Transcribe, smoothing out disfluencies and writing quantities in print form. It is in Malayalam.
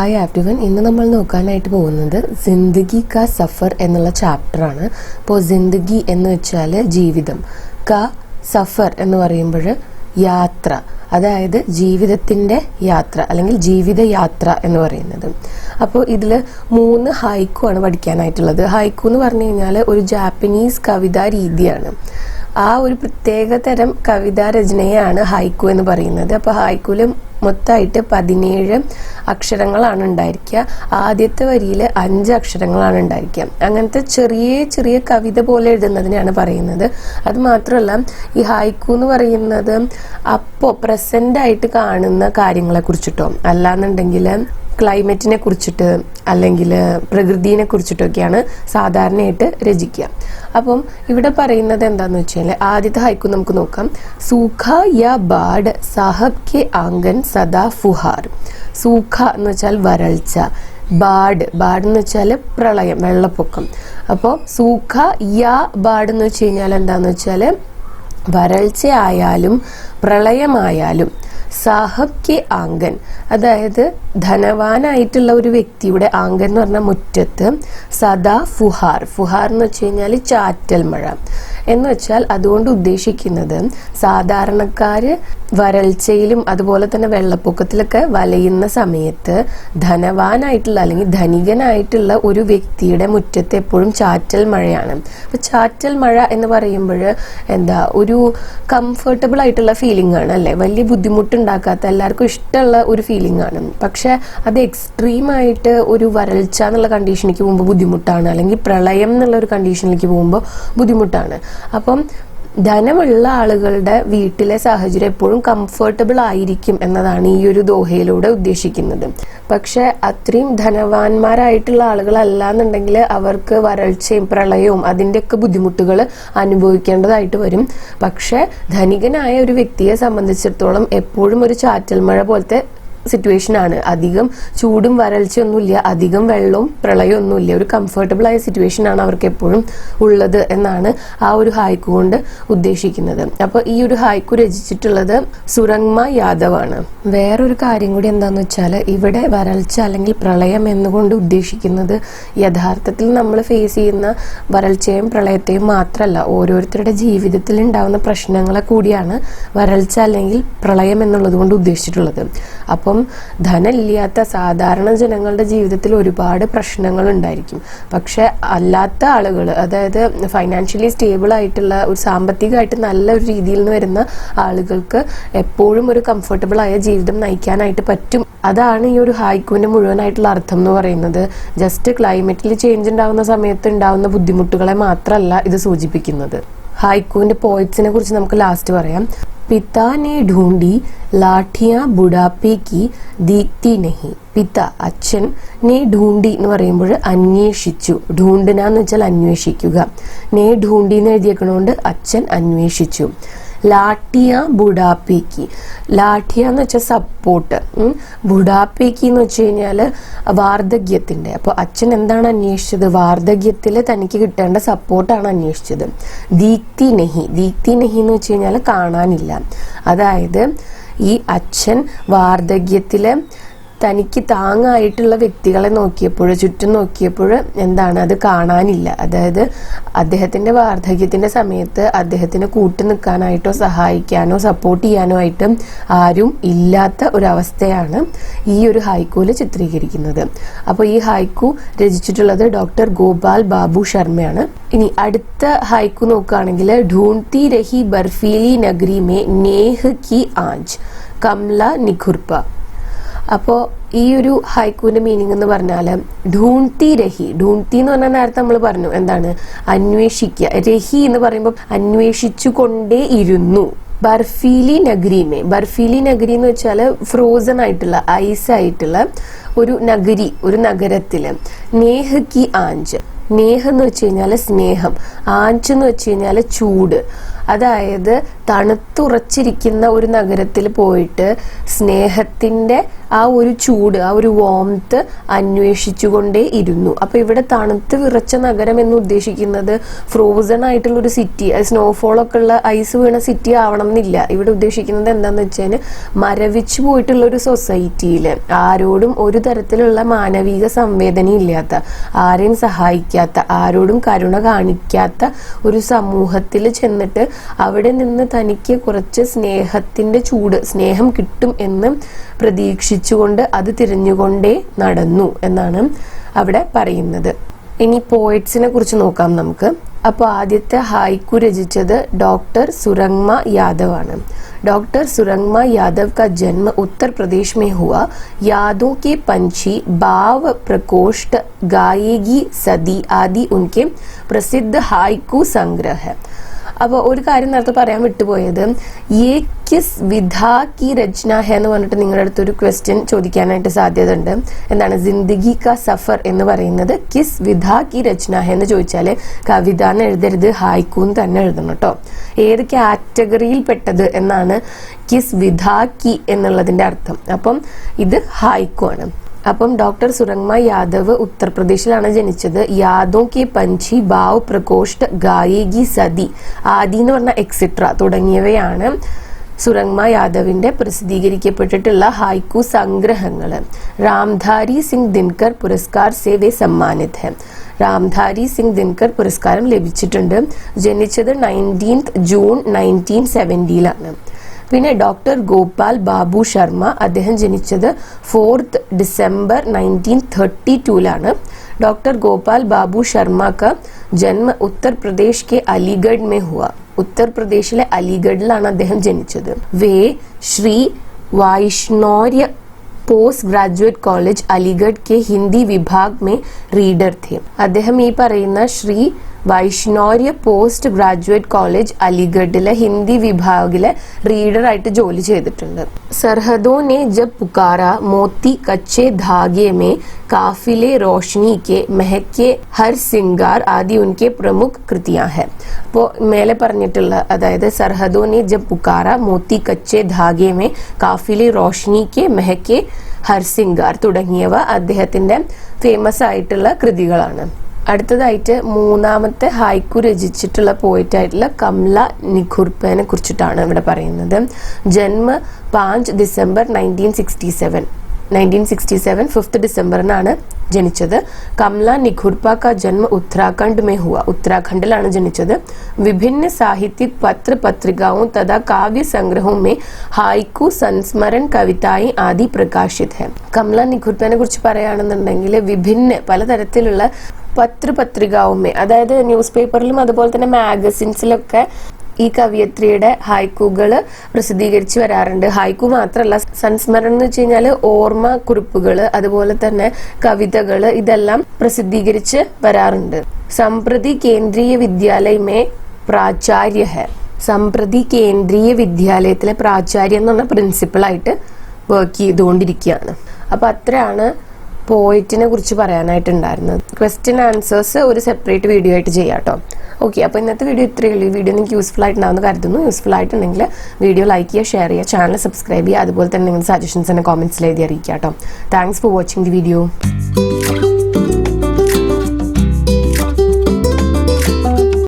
ഹായ് എവ്രിവൺ, ഇന്ന് നമ്മൾ നോക്കാനായിട്ട് പോകുന്നത് ജിന്ദഗി കാ സഫർ എന്നുള്ള ചാപ്റ്ററാണ്. ഇപ്പോൾ ജിന്ദഗി എന്ന് വെച്ചാൽ ജീവിതം, കാ സഫർ എന്ന് പറയുമ്പോൾ യാത്ര, അതായത് ജീവിതത്തിൻ്റെ യാത്ര അല്ലെങ്കിൽ ജീവിതയാത്ര എന്ന് പറയുന്നത്. അപ്പോൾ ഇതിൽ 3 ഹൈക്കു ആണ് പഠിക്കാനായിട്ടുള്ളത്. ഹൈക്കു എന്ന് പറഞ്ഞു കഴിഞ്ഞാൽ ഒരു ജാപ്പനീസ് കവിതാ രീതിയാണ്. ആ ഒരു പ്രത്യേക തരം കവിതാ രചനയാണ് ഹൈക്കു എന്ന് പറയുന്നത്. അപ്പോൾ ഹൈക്കുവിൽ മൊത്തമായിട്ട് 17 അക്ഷരങ്ങളാണ് ഉണ്ടായിരിക്കുക. ആദ്യത്തെ വരിയിൽ 5 അക്ഷരങ്ങളാണ് ഉണ്ടായിരിക്കുക. അങ്ങനത്തെ ചെറിയ ചെറിയ കവിത പോലെ എഴുതുന്നതിനാണ് പറയുന്നത്. അത് മാത്രമല്ല, ഈ ഹൈക്കു എന്ന് പറയുന്നത് അപ്പോൾ പ്രസൻ്റായിട്ട് കാണുന്ന കാര്യങ്ങളെ കുറിച്ചിട്ടോ അല്ലാന്നുണ്ടെങ്കിൽ ക്ലൈമറ്റിനെ കുറിച്ചിട്ട് അല്ലെങ്കിൽ പ്രകൃതിയെ കുറിച്ചിട്ടൊക്കെയാണ് സാധാരണയായിട്ട് രചിക്കുക. അപ്പം ഇവിടെ പറയുന്നത് എന്താന്ന് വെച്ചാൽ ആദ്യത്തെ ഹൈക്കു നമുക്ക് നോക്കാം. സൂഖ യാ ബാഡ് സാഹബ് കെ ആംഗൻ സദാ ഫുഹാർ. സൂഖ എന്ന് വെച്ചാൽ വരൾച്ച, ബാഡ് എന്ന് വെച്ചാൽ പ്രളയം, വെള്ളപ്പൊക്കം. അപ്പോൾ സൂഖ യാ ബാഡ് എന്ന് വെച്ച് കഴിഞ്ഞാൽ എന്താന്ന് വെച്ചാൽ വരൾച്ചയായാലും പ്രളയമായാലും സാഹബ് കെ ആംഗൻ, അതായത് ധനവാനായിട്ടുള്ള ഒരു വ്യക്തിയുടെ ആംഗൻ എന്ന് പറഞ്ഞാൽ മുറ്റത്ത്, സദാ ഫുഹാർ എന്ന് വെച്ച് കഴിഞ്ഞാൽ ചാറ്റൽ മഴ എന്ന് വെച്ചാൽ അതുകൊണ്ട് ഉദ്ദേശിക്കുന്നത് സാധാരണക്കാർ വരൾച്ചയിലും അതുപോലെ തന്നെ വെള്ളപ്പൊക്കത്തിലൊക്കെ വലയുന്ന സമയത്ത് ധനവാനായിട്ടുള്ള അല്ലെങ്കിൽ ധനികനായിട്ടുള്ള ഒരു വ്യക്തിയുടെ മുറ്റത്ത് എപ്പോഴും ചാറ്റൽ മഴയാണ്. അപ്പോൾ ചാറ്റൽ മഴ എന്ന് പറയുമ്പോൾ ഒരു കംഫർട്ടബിൾ ആയിട്ടുള്ള ഫീലിംഗ് ആണ് അല്ലേ, വലിയ ബുദ്ധിമുട്ടുണ്ടാക്കാത്ത എല്ലാവർക്കും ഇഷ്ടമുള്ള ഒരു ഫീലിംഗ് ആണ്. പക്ഷെ അത് എക്സ്ട്രീമായിട്ട് ഒരു വരൾച്ച എന്നുള്ള കണ്ടീഷനിലേക്ക് പോകുമ്പോൾ ബുദ്ധിമുട്ടാണ്, അല്ലെങ്കിൽ പ്രളയം എന്നുള്ള ഒരു കണ്ടീഷനിലേക്ക് പോകുമ്പോൾ ബുദ്ധിമുട്ടാണ്. അപ്പം ധനമുള്ള ആളുകളുടെ വീട്ടിലെ സാഹചര്യം എപ്പോഴും കംഫർട്ടബിൾ ആയിരിക്കും എന്നതാണ് ഈ ഒരു ദോഹയിലൂടെ ഉദ്ദേശിക്കുന്നത്. പക്ഷെ അത്രയും ധനവാന്മാരായിട്ടുള്ള ആളുകളല്ലാന്നുണ്ടെങ്കിൽ അവർക്ക് വരൾച്ചയും പ്രളയവും അതിൻ്റെയൊക്കെ ബുദ്ധിമുട്ടുകൾ അനുഭവിക്കേണ്ടതായിട്ട് വരും. പക്ഷെ ധനികനായ ഒരു വ്യക്തിയെ സംബന്ധിച്ചിടത്തോളം എപ്പോഴും ഒരു ചാറ്റൽ മഴ പോലത്തെ സിറ്റുവേഷൻ ആണ്. അധികം ചൂടും വരൾച്ചയൊന്നുമില്ല, അധികം വെള്ളവും പ്രളയവും ഒന്നുമില്ല, ഒരു കംഫർട്ടബിൾ ആയ സിറ്റുവേഷൻ ആണ് അവർക്ക് എപ്പോഴും ഉള്ളത് എന്നാണ് ആ ഒരു ഹൈക്കു കൊണ്ട് ഉദ്ദേശിക്കുന്നത്. അപ്പോൾ ഈ ഒരു ഹൈക്കു രചിച്ചിട്ടുള്ളത് സുരങ്മ യാദവ് ആണ്. വേറൊരു കാര്യം കൂടി എന്താന്ന് വെച്ചാൽ ഇവിടെ വരൾച്ച അല്ലെങ്കിൽ പ്രളയം എന്നുകൊണ്ട് ഉദ്ദേശിക്കുന്നത് യഥാർത്ഥത്തിൽ നമ്മൾ ഫേസ് ചെയ്യുന്ന വരൾച്ചയും പ്രളയത്തെയും മാത്രമല്ല, ഓരോരുത്തരുടെ ജീവിതത്തിൽ ഉണ്ടാകുന്ന പ്രശ്നങ്ങളെ കൂടിയാണ് വരൾച്ച അല്ലെങ്കിൽ പ്രളയം എന്നുള്ളത് കൊണ്ട് ഉദ്ദേശിച്ചിട്ടുള്ളത്. അപ്പം ധനമില്ലാത്ത സാധാരണ ജനങ്ങളുടെ ജീവിതത്തിൽ ഒരുപാട് പ്രശ്നങ്ങൾ ഉണ്ടായിരിക്കും. പക്ഷെ അല്ലാത്ത ആളുകൾ, അതായത് ഫൈനാൻഷ്യലി സ്റ്റേബിൾ ആയിട്ടുള്ള ഒരു സാമ്പത്തികമായിട്ട് നല്ല ഒരു രീതിയിൽ നിന്ന് വരുന്ന ആളുകൾക്ക് എപ്പോഴും ഒരു കംഫർട്ടബിൾ ആയ ജീവിതം നയിക്കാനായിട്ട് പറ്റും. അതാണ് ഈ ഒരു ഹൈക്കുവിന്റെ മുഴുവനായിട്ടുള്ള അർത്ഥം എന്ന് പറയുന്നത്. ജസ്റ്റ് ക്ലൈമറ്റിൽ ചേഞ്ച് ഉണ്ടാകുന്ന സമയത്ത് ഉണ്ടാകുന്ന ബുദ്ധിമുട്ടുകളെ മാത്രമല്ല ഇത് സൂചിപ്പിക്കുന്നത്. ഹൈക്കുവിന്റെ പോയിറ്റ്സിനെ കുറിച്ച് നമുക്ക് ലാസ്റ്റ് പറയാം. पिता ने ढूंढी लाठियां बुढ़ापे की दीखती नहीं. പിത അച്ഛൻ, നേ ഢൂണ്ടി എന്ന് പറയുമ്പോൾ അന്വേഷിച്ചു, ഢൂണ്ടന എന്ന് വെച്ചാൽ അന്വേഷിക്കുക, നേ ഢൂണ്ടി എന്ന് എഴുതിയേക്കണോണ്ട് അച്ഛൻ അന്വേഷിച്ചു. ലാഠിയ ബുഡാപ്പേക്ക്, ലാഠിയ എന്ന് വെച്ചാൽ സപ്പോർട്ട്, ബുഡാപ്പേക്ക് എന്ന് വെച്ച് കഴിഞ്ഞാൽ വാർദ്ധക്യത്തിൻ്റെ. അപ്പോൾ അച്ഛൻ എന്താണ് അന്വേഷിച്ചത്? വാർദ്ധക്യത്തിൽ തനിക്ക് കിട്ടേണ്ട സപ്പോർട്ടാണ് അന്വേഷിച്ചത്. ദീപ്തി നെഹി എന്ന് വെച്ച് കഴിഞ്ഞാൽ കാണാനില്ല. അതായത് ഈ അച്ഛൻ വാർദ്ധക്യത്തിൽ തനിക്ക് താങ്ങായിട്ടുള്ള വ്യക്തികളെ നോക്കിയപ്പോൾ, ചുറ്റും നോക്കിയപ്പോൾ അത് കാണാനില്ല. അതായത് അദ്ദേഹത്തിൻ്റെ വാർദ്ധക്യത്തിൻ്റെ സമയത്ത് അദ്ദേഹത്തിന് കൂട്ടു നിൽക്കാനായിട്ടോ സഹായിക്കാനോ സപ്പോർട്ട് ചെയ്യാനോ ആയിട്ട് ആരും ഇല്ലാത്ത ഒരവസ്ഥയാണ് ഈ ഒരു ഹൈക്കുവിൽ ചിത്രീകരിക്കുന്നത്. അപ്പോൾ ഈ ഹൈക്കു രചിച്ചിട്ടുള്ളത് ഡോക്ടർ ഗോപാൽ ബാബു ശർമ്മയാണ്. ഇനി അടുത്ത ഹൈക്കു നോക്കുകയാണെങ്കിൽ ഢൂണ്ഡ്തി രഹി ബർഫീലി നഗരി മേ നേഹ് കി ആഞ്ച് കമല നിഖുർപ്പ. അപ്പോൾ ഈ ഒരു ഹൈക്കുവിന്റെ മീനിങ് എന്ന് പറഞ്ഞാൽ ഢൂണ്ഡ്തി രഹി, ഢൂണ്ഡ്തി എന്ന് പറഞ്ഞാൽ നേരത്തെ നമ്മൾ പറഞ്ഞു എന്താണ്, അന്വേഷിക്കുക. രഹി എന്ന് പറയുമ്പോൾ അന്വേഷിച്ചു കൊണ്ടേ ഇരുന്നു. ബർഫീലി നഗരിമേ, ബർഫീലി നഗരി എന്ന് വെച്ചാൽ ഫ്രോസൺ ആയിട്ടുള്ള ഐസ് ആയിട്ടുള്ള ഒരു നഗരി, ഒരു നഗരത്തില്. നേഹ് കി ആഞ്ച്, നേഹ് എന്ന് വെച്ച് കഴിഞ്ഞാൽ സ്നേഹം, ആഞ്ച് എന്ന് വെച്ച് കഴിഞ്ഞാൽ ചൂട്. അതായത് തണുത്തുറച്ചിരിക്കുന്ന ഒരു നഗരത്തിൽ പോയിട്ട് സ്നേഹത്തിന്റെ ആ ഒരു ചൂട്, ആ ഒരു വോംത്ത് അന്വേഷിച്ചുകൊണ്ടേ ഇരുന്നു. അപ്പൊ ഇവിടെ തണുത്ത് വിറച്ച നഗരം എന്ന് ഉദ്ദേശിക്കുന്നത് ഫ്രോസൺ ആയിട്ടുള്ള ഒരു സിറ്റി, സ്നോഫോൾ ഒക്കെ ഉള്ള ഐസ് വീണ സിറ്റി ആവണം എന്നില്ല. ഇവിടെ ഉദ്ദേശിക്കുന്നത് എന്താന്ന് വെച്ചാൽ മരവിച്ചു പോയിട്ടുള്ള ഒരു സൊസൈറ്റിയിൽ ആരോടും ഒരു തരത്തിലുള്ള മാനവിക സംവേദന ഇല്ലാത്ത, ആരെയും സഹായിക്കാത്ത, ആരോടും കരുണ കാണിക്കാത്ത ഒരു സമൂഹത്തിൽ ചെന്നിട്ട് അവിടെ നിന്ന് തനിക്ക് കുറച്ച് സ്നേഹത്തിന്റെ ചൂട്, സ്നേഹം കിട്ടും എന്ന് പ്രതീക്ഷിച്ചുകൊണ്ട് അത് തിരഞ്ഞുകൊണ്ടേ നടന്നു എന്നാണ് അവിടെ പറയുന്നത്. ഇനി പോയറ്റ്സിനെ കുറിച്ച് നോക്കാം നമുക്ക്. അപ്പോൾ ആദ്യത്തെ ഹൈക്കു രചിച്ചത് ഡോക്ടർ സുരംഗ यादव ആണ്. डॉक्टर सुरंगमा यादव का जन्म उत्तर प्रदेश में हुआ. यादों के पंछी, भाव प्रकोष्ठ, गाएगी सदी आदि उनके प्रसिद्ध हाइकू संग्रह है. അപ്പോൾ ഒരു കാര്യം നേരത്തെ പറയാൻ വിട്ടുപോയത്, ये किस विधा की रचना है എന്ന് പറഞ്ഞിട്ട് നിങ്ങളുടെ അടുത്തൊരു ക്വസ്റ്റ്യൻ ചോദിക്കാനായിട്ട് സാധ്യത ഉണ്ട്. എന്താണ് ജിന്ദഗി കാ സഫർ എന്ന് പറയുന്നത് കിസ് വിധാ കി രചന എന്ന് ചോദിച്ചാൽ കവിത എന്ന് എഴുതരുത്, ഹായ്ക്കൂന്ന് തന്നെ എഴുതണം കേട്ടോ. ഏത് കാറ്റഗറിയിൽ പെട്ടത് എന്നാണ് കിസ് വിധാ കി എന്നുള്ളതിന്റെ അർത്ഥം. അപ്പം ഇത് ഹായ്ക്കു ആണ്. അപ്പം ഡോക്ടർ സുരംഗ യാദവ് ഉത്തർപ്രദേശിലാണ് ജനിച്ചത്. യാദോ കെ പഞ്ചി, ഭാവ് പ്രകോഷ്ഠ, ഗായേഗി സതി ആദി എന്ന് പറഞ്ഞ എക്സെട്ര തുടങ്ങിയവയാണ് സുരംഗ യാദവിന്റെ പ്രസിദ്ധീകരിക്കപ്പെട്ടിട്ടുള്ള ഹൈക്കു സംഗ്രഹങ്ങൾ. രാംധാരി സിംഗ് ദിൻകർ പുരസ്കാർ സേ വേ സമ്മാനിത് ഹെ. രാംധാരി സിംഗ് ദിൻകർ പുരസ്കാരം ലഭിച്ചിട്ടുണ്ട്. ജനിച്ചത് 19 ജൂൺ 1970 പിന്നെ ഡോക്ടർ ഗോപാൽ ബാബു ശർമ്മ, അദ്ദേഹം ജനിച്ചത് 4 ഡിസംബർ 1932 डॉक्टर गोपाल बाबू शर्मा का जन्म उत्तर प्रदेश के अलीगढ़ में हुआ. ഉത്തർപ്രദേശിലെ അലിഗഡിലാണ് അദ്ദേഹം ജനിച്ചത്. വേ ശ്രീ വൈഷ്ണോര്യ പോസ്റ്റ് ഗ്രാജുവേറ്റ് കോളേജ് അലിഗഡ് കെ ഹിന്ദി വിഭാഗ് में रीडर थे. അദ്ദേഹം ഈ പറയുന്ന ശ്രീ വൈഷ്ണോര്യ പോസ്റ്റ് ഗ്രാജുവേറ്റ് കോളേജ് അലിഗഡിലെ ഹിന്ദി വിഭാഗിലെ റീഡർ ആയിട്ട് ജോലി ചെയ്തിട്ടുണ്ട്. सरहदों ने जब पुकारा, मोती कच्चे धागे में, काफिले रोशनी के, महके हर सिंगार आदि उनके प्रमुख कृतियां हैं. അപ്പോൾ മേലെ പറഞ്ഞിട്ടുള്ള, അതായത് सरहदों ने जब पुकारा, मोती कच्चे धागे में, काफिले रोशनी के, महके हर सिंगार തുടങ്ങിയവ അദ്ദേഹത്തിന്റെ ഫേമസ് ആയിട്ടുള്ള കൃതികളാണ്. അടുത്തതായിട്ട് മൂന്നാമത്തെ ഹൈക്കു രചിച്ചിട്ടുള്ള പോയിറ്റ് ആയിട്ടുള്ള കമല നിഖുർപ്പനെ കുറിച്ചിട്ടാണ് ഇവിടെ പറയുന്നത്. ജന്മ 5 ഡിസംബർ 1967 5 ഡിസംബറിനാണ് ജനിച്ചത്. കമല നിഖുർപ്പ കാ ജന്മ ഉത്തരാഖണ്ഡ് മേ ഹുവ. ഉത്തരാഖണ്ഡിലാണ് ജനിച്ചത്. വിഭിന്ന സാഹിത്യिक പത്ര പത്രികാओं तथा काव्य संग्रहों में हाइकू संस्मरण कविताएं आदि प्रकाशित है. കമല നിഖുർപ്പനെ കുറിച്ച് പറയുകയാണെന്നുണ്ടെങ്കിൽ വിഭിന്ന പലതരത്തിലുള്ള പത്രപത്രികാവുമേ, അതായത് ന്യൂസ് പേപ്പറിലും അതുപോലെ തന്നെ മാഗസിൻസിലൊക്കെ ഈ കവിയത്രിയുടെ ഹൈക്കുകൾ പ്രസിദ്ധീകരിച്ച് വരാറുണ്ട്. ഹൈക്കു മാത്രമല്ല, സംസ്മരണം എന്ന് വെച്ച് കഴിഞ്ഞാൽ ഓർമ്മ കുറിപ്പുകൾ, അതുപോലെ തന്നെ കവിതകൾ, ഇതെല്ലാം പ്രസിദ്ധീകരിച്ച് വരാറുണ്ട്. സംപ്രതി കേന്ദ്രീയ വിദ്യാലയമേ പ്രാചാര്യ ഹെ. സംപ്രതി കേന്ദ്രീയ വിദ്യാലയത്തിലെ പ്രാചാര്യ എന്ന് പറഞ്ഞ പ്രിൻസിപ്പളായിട്ട് വർക്ക് ചെയ്തുകൊണ്ടിരിക്കുകയാണ്. അപ്പൊ അത്രയാണ് പോയിറ്റിനെ കുറിച്ച് പറയാനായിട്ടുണ്ടായിരുന്നത്. ക്വസ്റ്റ്യൻ ആൻസേഴ്സ് ഒരു സെപ്പറേറ്റ് വീഡിയോ ആയിട്ട് ചെയ്യാം കേട്ടോ. ഓക്കെ, അപ്പോൾ ഇന്നത്തെ വീഡിയോ ഇത്രയേ ഉള്ളൂ. ഈ വീഡിയോ നിങ്ങൾക്ക് യൂസ്ഫുൾ ആയിട്ടുണ്ടാവുമെന്ന് കരുതുന്നു. യൂസ്ഫുൾ ആയിട്ടുണ്ടെങ്കിൽ വീഡിയോ ലൈക്ക് ചെയ്യുക, ഷെയർ ചെയ്യുക, ചാനൽ സബ്സ്ക്രൈബ് ചെയ്യുക, അതുപോലെ തന്നെ നിങ്ങളുടെ സജഷൻസ് എന്നെ കോമെന്റ്സിൽ എഴുതി അറിയിക്കുക കേട്ടോ. Thanks for watching the video.